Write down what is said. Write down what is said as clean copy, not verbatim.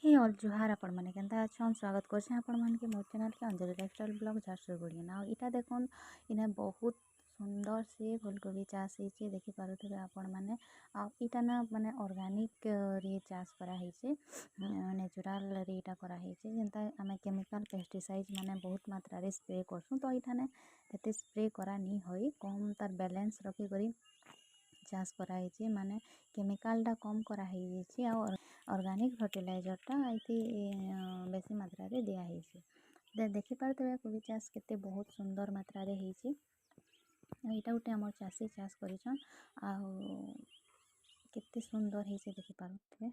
हे all जुहार आपण मैंने केनता अच्छा स्वागत कर आपण मन के मोर चैनल के अंजलि लाइफस्टाइल ब्लॉग झारसुगुड़ी ना इटा देखुन इने बहुत सुंदर से फूलकोबी चाष होती देखि पारे आपण मैंने आटा ना माने ऑर्गेनिक रे चाष करा नेचुरल रे इटा करा जेनता आम केमिकल पेस्टिसाइड माने बहुत मात्रा रे स्प्रे करसुँ तो इठाने एते स्प्रे करा नहीं होई कम तार बैलेंस रखी करी चाष कराई माने केमिकालटा कम कराई ऑर्गेनिक फर्टिलाइजरटा ये बेसी मात्रा रे दिया देखिपारे कोबी चाष केते बहुत सुंदर मात्रा रे होती यहाँ गोटे आम चाषी चाष कर केते सुंदर होती देखिपारे।